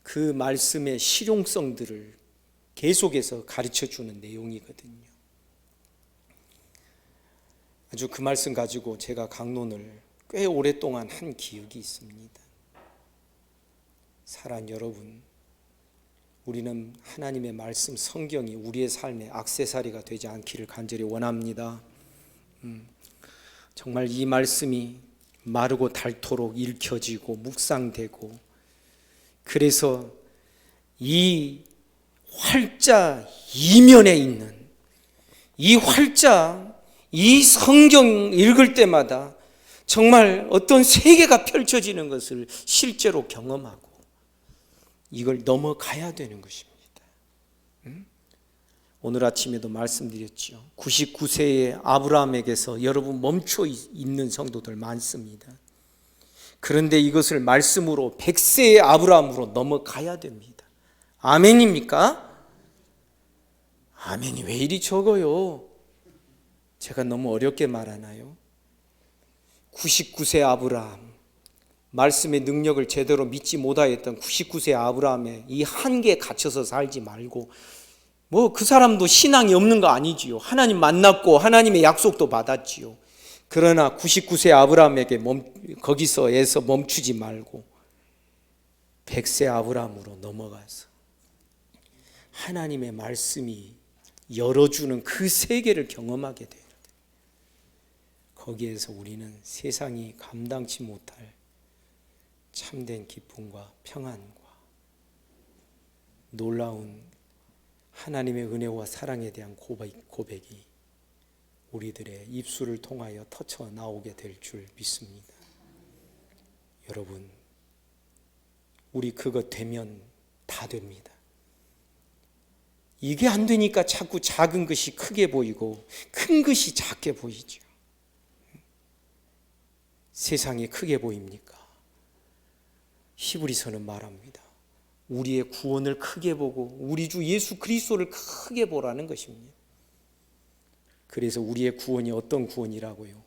그 말씀의 실용성들을 계속해서 가르쳐주는 내용이거든요. 아주 그 말씀 가지고 제가 강론을 꽤 오랫동안 한 기억이 있습니다. 사랑 여러분, 우리는 하나님의 말씀, 성경이 우리의 삶의 액세서리가 되지 않기를 간절히 원합니다. 정말 이 말씀이 마르고 닳도록 읽혀지고 묵상되고, 그래서 이 활자 이면에 있는 이 활자, 이 성경 읽을 때마다 정말 어떤 세계가 펼쳐지는 것을 실제로 경험하고 이걸 넘어가야 되는 것입니다. 오늘 아침에도 말씀드렸죠. 99세의 아브라함에게서 여러분 멈춰 있는 성도들 많습니다. 그런데 이것을 말씀으로 100세의 아브라함으로 넘어가야 됩니다. 아멘입니까? 아멘이 왜 이리 적어요? 제가 너무 어렵게 말하나요? 99세 아브라함, 말씀의 능력을 제대로 믿지 못하였던 99세 아브라함의 이 한계에 갇혀서 살지 말고, 그 사람도 신앙이 없는 거 아니지요. 하나님 만났고 하나님의 약속도 받았지요. 그러나 99세 아브라함에게 거기서에서 멈추지 말고 100세 아브라함으로 넘어가서 하나님의 말씀이 열어주는 그 세계를 경험하게 돼요. 거기에서 우리는 세상이 감당치 못할 참된 기쁨과 평안과 놀라운 하나님의 은혜와 사랑에 대한 고백이 우리들의 입술을 통하여 터쳐 나오게 될 줄 믿습니다. 여러분, 우리 그거 되면 다 됩니다. 이게 안 되니까 자꾸 작은 것이 크게 보이고 큰 것이 작게 보이죠. 세상이 크게 보입니까? 히브리서는 말합니다. 우리의 구원을 크게 보고 우리 주 예수 그리스도를 크게 보라는 것입니다. 그래서 우리의 구원이 어떤 구원이라고요?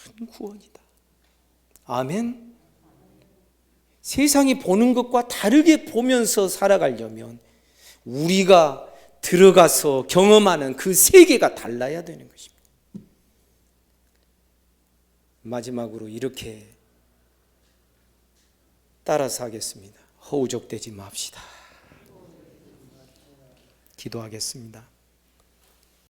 큰 구원이다. 아멘. 세상이 보는 것과 다르게 보면서 살아가려면 우리가 들어가서 경험하는 그 세계가 달라야 되는 것입니다. 마지막으로 이렇게 따라서 하겠습니다. 허우적대지 맙시다. 기도하겠습니다.